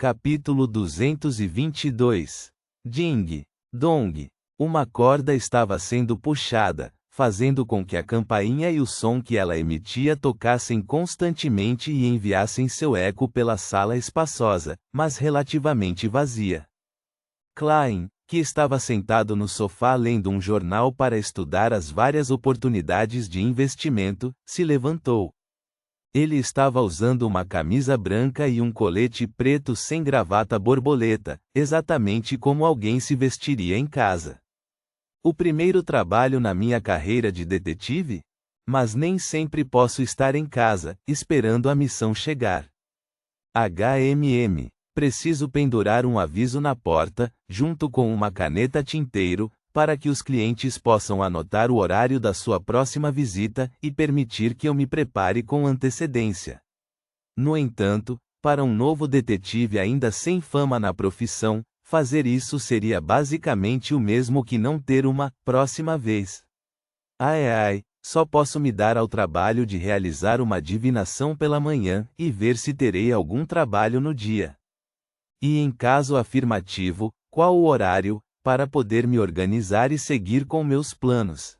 Capítulo 222. Ding dong. Uma corda estava sendo puxada, fazendo com que a campainha e o som que ela emitia tocassem constantemente e enviassem seu eco pela sala espaçosa, mas relativamente vazia. Klein, que estava sentado no sofá lendo um jornal para estudar as várias oportunidades de investimento, se levantou. Ele estava usando uma camisa branca e um colete preto sem gravata borboleta, exatamente como alguém se vestiria em casa. O primeiro trabalho na minha carreira de detetive? Mas nem sempre posso estar em casa, esperando a missão chegar. Preciso pendurar um aviso na porta, junto com uma caneta tinteiro, para que os clientes possam anotar o horário da sua próxima visita e permitir que eu me prepare com antecedência. No entanto, para um novo detetive ainda sem fama na profissão, fazer isso seria basicamente o mesmo que não ter uma próxima vez. Só posso me dar ao trabalho de realizar uma divinação pela manhã e ver se terei algum trabalho no dia. E em caso afirmativo, qual o horário, para poder me organizar e seguir com meus planos.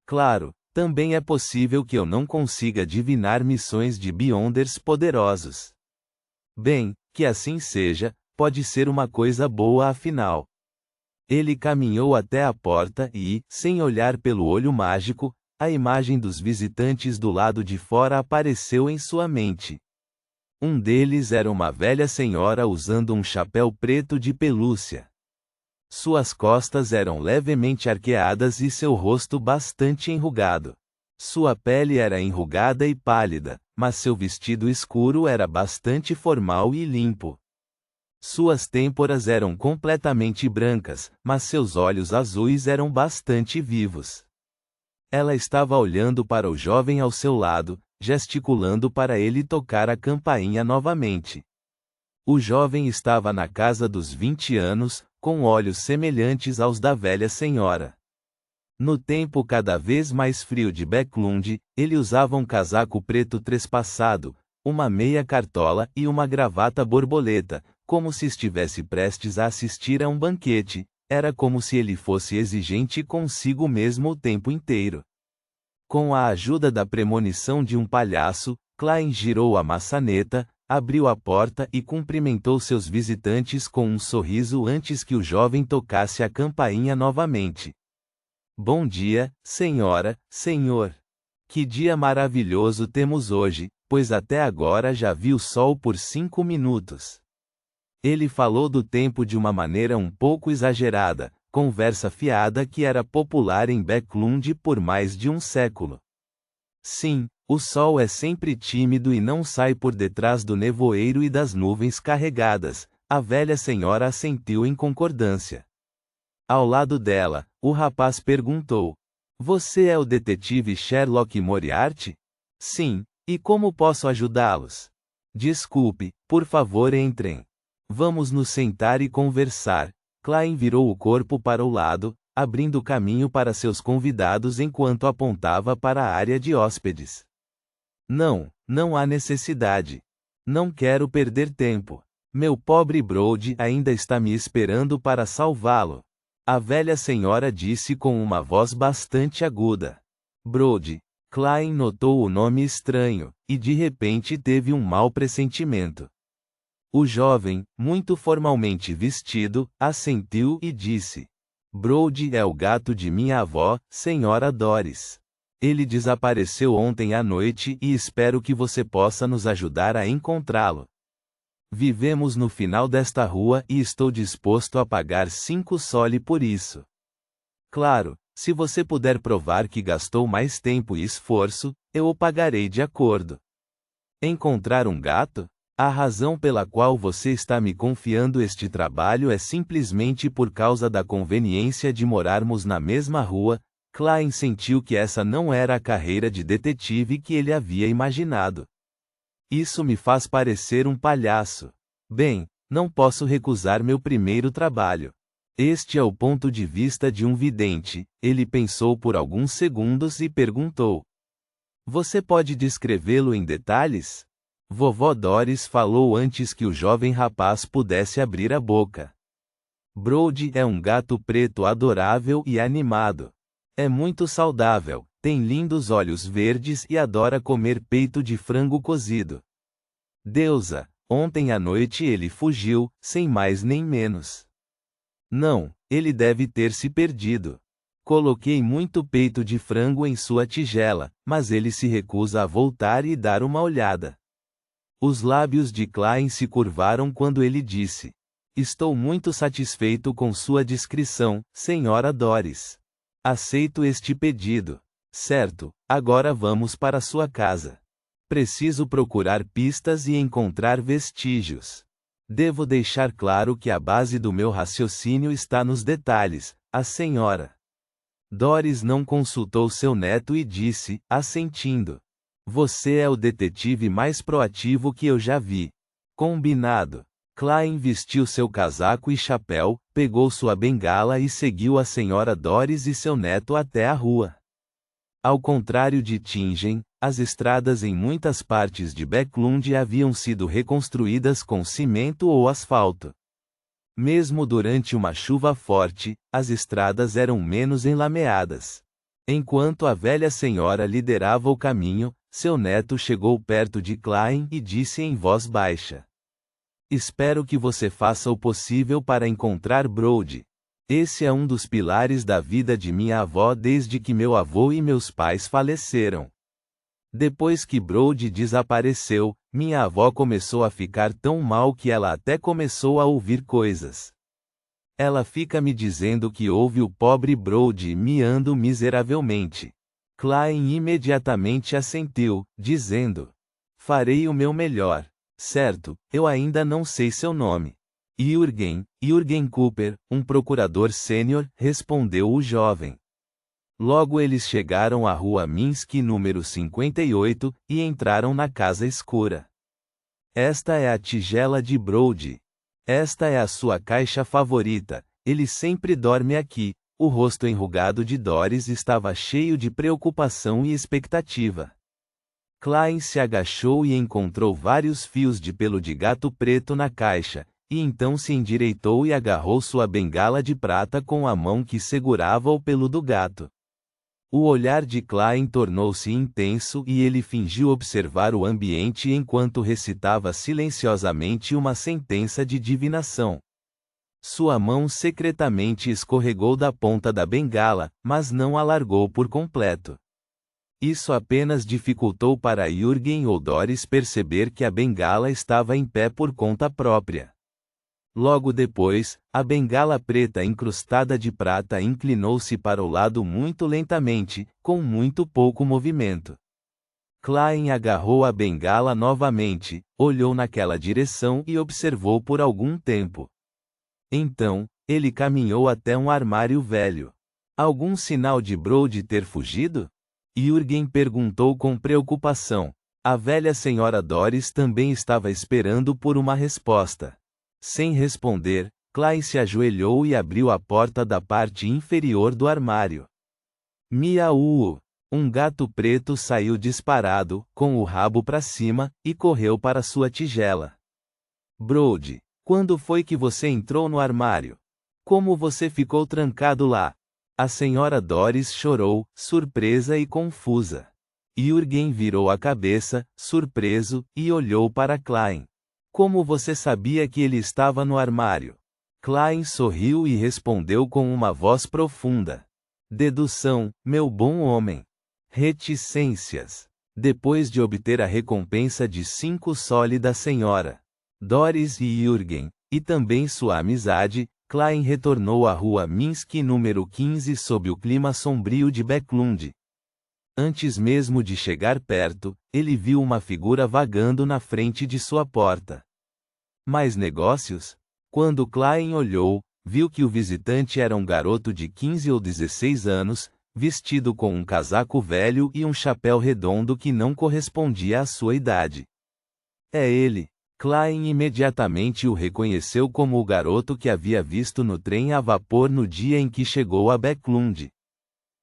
Claro, também é possível que eu não consiga divinar missões de Beyonders poderosos. Bem, que assim seja, pode ser uma coisa boa afinal. Ele caminhou até a porta e, sem olhar pelo olho mágico, a imagem dos visitantes do lado de fora apareceu em sua mente. Um deles era uma velha senhora usando um chapéu preto de pelúcia. Suas costas eram levemente arqueadas e seu rosto bastante enrugado. Sua pele era enrugada e pálida, mas seu vestido escuro era bastante formal e limpo. Suas têmporas eram completamente brancas, mas seus olhos azuis eram bastante vivos. Ela estava olhando para o jovem ao seu lado, gesticulando para ele tocar a campainha novamente. O jovem estava na casa dos 20 anos, com olhos semelhantes aos da velha senhora. No tempo cada vez mais frio de Backlund, ele usava um casaco preto trespassado, uma meia cartola e uma gravata borboleta, como se estivesse prestes a assistir a um banquete. Era como se ele fosse exigente consigo mesmo o tempo inteiro. Com a ajuda da premonição de um palhaço, Klein girou a maçaneta, abriu a porta e cumprimentou seus visitantes com um sorriso antes que o jovem tocasse a campainha novamente. Bom dia, senhora, senhor. Que dia maravilhoso temos hoje, pois até agora já vi o sol por 5 minutos. Ele falou do tempo de uma maneira um pouco exagerada, conversa fiada que era popular em Backlund por mais de um século. Sim, o sol é sempre tímido e não sai por detrás do nevoeiro e das nuvens carregadas, a velha senhora assentiu em concordância. Ao lado dela, o rapaz perguntou: Você é o detetive Sherlock Moriarty? Sim, e como posso ajudá-los? Desculpe, por favor entrem. Vamos nos sentar e conversar. Klein virou o corpo para o lado, abrindo caminho para seus convidados enquanto apontava para a área de hóspedes. Não há necessidade. Não quero perder tempo. Meu pobre Brody ainda está me esperando para salvá-lo. A velha senhora disse com uma voz bastante aguda. Brody. Klein notou o nome estranho, e de repente teve um mau pressentimento. O jovem, muito formalmente vestido, assentiu e disse: Brody é o gato de minha avó, senhora Doris. Ele desapareceu ontem à noite e espero que você possa nos ajudar a encontrá-lo. Vivemos no final desta rua e estou disposto a pagar 5 soli por isso. Claro, se você puder provar que gastou mais tempo e esforço, eu o pagarei de acordo. Encontrar um gato? A razão pela qual você está me confiando este trabalho é simplesmente por causa da conveniência de morarmos na mesma rua. Klein sentiu que essa não era a carreira de detetive que ele havia imaginado. Isso me faz parecer um palhaço. Bem, não posso recusar meu primeiro trabalho. Este é o ponto de vista de um vidente. Ele pensou por alguns segundos e perguntou: Você pode descrevê-lo em detalhes? Vovó Doris falou antes que o jovem rapaz pudesse abrir a boca. Brody é um gato preto adorável e animado. É muito saudável, tem lindos olhos verdes e adora comer peito de frango cozido. Deusa, ontem à noite ele fugiu, sem mais nem menos. Não, ele deve ter se perdido. Coloquei muito peito de frango em sua tigela, mas ele se recusa a voltar e dar uma olhada. Os lábios de Klein se curvaram quando ele disse: Estou muito satisfeito com sua descrição, Senhora Doris. Aceito este pedido. Certo, agora vamos para sua casa. Preciso procurar pistas e encontrar vestígios. Devo deixar claro que a base do meu raciocínio está nos detalhes, a senhora Doris não consultou seu neto e disse, assentindo: Você é o detetive mais proativo que eu já vi. Combinado. Klein vestiu seu casaco e chapéu, pegou sua bengala e seguiu a senhora Doris e seu neto até a rua. Ao contrário de Tingen, as estradas em muitas partes de Backlund haviam sido reconstruídas com cimento ou asfalto. Mesmo durante uma chuva forte, as estradas eram menos enlameadas. Enquanto a velha senhora liderava o caminho, seu neto chegou perto de Klein e disse em voz baixa: Espero que você faça o possível para encontrar Brody. Esse é um dos pilares da vida de minha avó desde que meu avô e meus pais faleceram. Depois que Brody desapareceu, minha avó começou a ficar tão mal que ela até começou a ouvir coisas. Ela fica me dizendo que ouve o pobre Brody miando miseravelmente. Klein imediatamente assentiu, dizendo: Farei o meu melhor. Certo, eu ainda não sei seu nome. Jürgen Cooper, um procurador sênior, respondeu o jovem. Logo eles chegaram à rua Minsky número 58, e entraram na casa escura. Esta é a tigela de Brody. Esta é a sua caixa favorita, ele sempre dorme aqui. O rosto enrugado de Doris estava cheio de preocupação e expectativa. Klein se agachou e encontrou vários fios de pelo de gato preto na caixa, e então se endireitou e agarrou sua bengala de prata com a mão que segurava o pelo do gato. O olhar de Klein tornou-se intenso e ele fingiu observar o ambiente enquanto recitava silenciosamente uma sentença de divinação. Sua mão secretamente escorregou da ponta da bengala, mas não a largou por completo. Isso apenas dificultou para Jürgen ou Doris perceber que a bengala estava em pé por conta própria. Logo depois, a bengala preta incrustada de prata inclinou-se para o lado muito lentamente, com muito pouco movimento. Klein agarrou a bengala novamente, olhou naquela direção e observou por algum tempo. Então, ele caminhou até um armário velho. Algum sinal de Brody ter fugido? Jürgen perguntou com preocupação. A velha senhora Doris também estava esperando por uma resposta. Sem responder, Klein se ajoelhou e abriu a porta da parte inferior do armário. Miau! Um gato preto saiu disparado, com o rabo para cima, e correu para sua tigela. Brody, quando foi que você entrou no armário? Como você ficou trancado lá? A senhora Doris chorou, surpresa e confusa. Jürgen virou a cabeça, surpreso, e olhou para Klein. Como você sabia que ele estava no armário? Klein sorriu e respondeu com uma voz profunda. Dedução, meu bom homem. Reticências. Depois de obter a recompensa de 5 soli da senhora Doris e Jürgen, e também sua amizade, Klein retornou à rua Minsky número 15 sob o clima sombrio de Backlund. Antes mesmo de chegar perto, ele viu uma figura vagando na frente de sua porta. Mais negócios? Quando Klein olhou, viu que o visitante era um garoto de 15 ou 16 anos, vestido com um casaco velho e um chapéu redondo que não correspondia à sua idade. É ele. Klein imediatamente o reconheceu como o garoto que havia visto no trem a vapor no dia em que chegou a Backlund.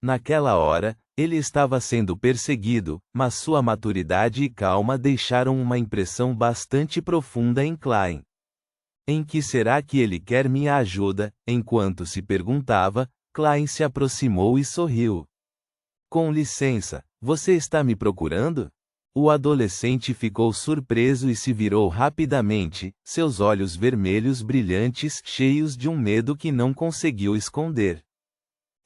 Naquela hora, Ele estava sendo perseguido, mas sua maturidade e calma deixaram uma impressão bastante profunda em Klein. Em que será que ele quer minha ajuda? Enquanto se perguntava, Klein se aproximou e sorriu. Com licença, você está me procurando? O adolescente ficou surpreso e se virou rapidamente, seus olhos vermelhos brilhantes, cheios de um medo que não conseguiu esconder.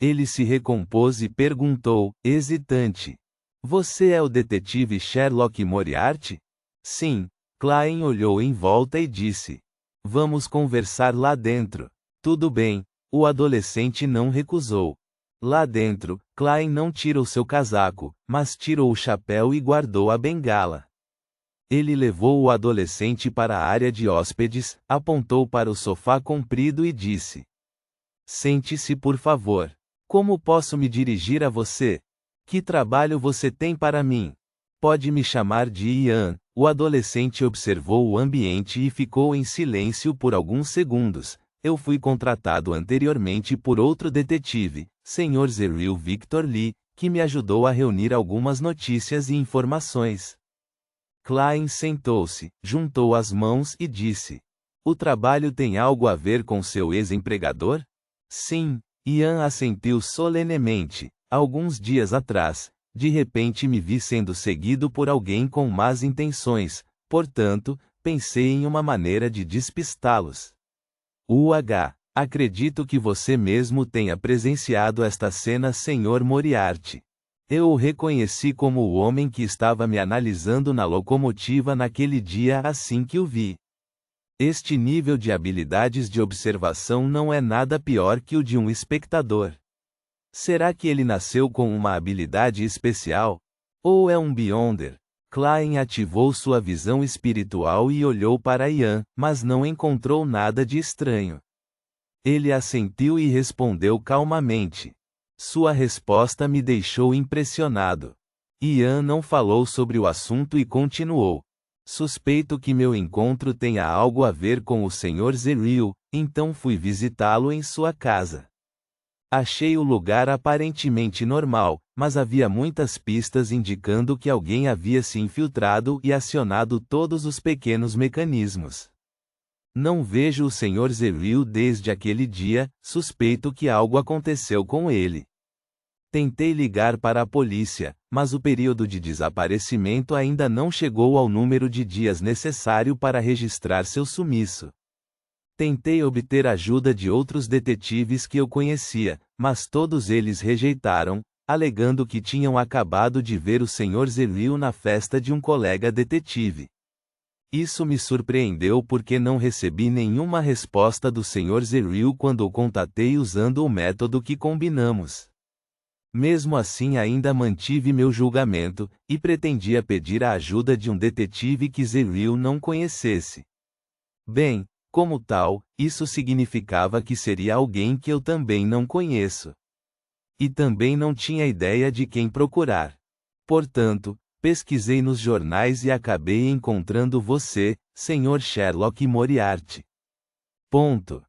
Ele se recompôs e perguntou, hesitante: Você é o detetive Sherlock Moriarty? Sim. Klein olhou em volta e disse: Vamos conversar lá dentro. Tudo bem. O adolescente não recusou. Lá dentro, Klein não tirou seu casaco, mas tirou o chapéu e guardou a bengala. Ele levou o adolescente para a área de hóspedes, apontou para o sofá comprido e disse: Sente-se, por favor. Como posso me dirigir a você? Que trabalho você tem para mim? Pode me chamar de Ian. O adolescente observou o ambiente e ficou em silêncio por alguns segundos. Eu fui contratado anteriormente por outro detetive, Sr. Zerril Victor Lee, que me ajudou a reunir algumas notícias e informações. Klein sentou-se, juntou as mãos e disse: O trabalho tem algo a ver com seu ex-empregador? Sim. Ian assentiu solenemente. Alguns dias atrás, de repente me vi sendo seguido por alguém com más intenções, portanto, pensei em uma maneira de despistá-los. Acredito que você mesmo tenha presenciado esta cena, Sr. Moriarty. Eu o reconheci como o homem que estava me analisando na locomotiva naquele dia assim que o vi. Este nível de habilidades de observação não é nada pior que o de um espectador. Será que ele nasceu com uma habilidade especial? Ou é um Beyonder? Klein ativou sua visão espiritual e olhou para Ian, mas não encontrou nada de estranho. Ele assentiu e respondeu calmamente. Sua resposta me deixou impressionado. Ian não falou sobre o assunto e continuou. Suspeito que meu encontro tenha algo a ver com o Sr. Zerril, então fui visitá-lo em sua casa. Achei o lugar aparentemente normal, mas havia muitas pistas indicando que alguém havia se infiltrado e acionado todos os pequenos mecanismos. Não vejo o Sr. Zerril desde aquele dia, suspeito que algo aconteceu com ele. Tentei ligar para a polícia, mas o período de desaparecimento ainda não chegou ao número de dias necessário para registrar seu sumiço. Tentei obter ajuda de outros detetives que eu conhecia, mas todos eles rejeitaram, alegando que tinham acabado de ver o Sr. Zerril na festa de um colega detetive. Isso me surpreendeu porque não recebi nenhuma resposta do Sr. Zerril quando o contatei usando o método que combinamos. Mesmo assim ainda mantive meu julgamento, e pretendia pedir a ajuda de um detetive que Zerril não conhecesse. Bem, como tal, isso significava que seria alguém que eu também não conheço. E também não tinha ideia de quem procurar. Portanto, pesquisei nos jornais e acabei encontrando você, Sr. Sherlock Moriarty. Ponto.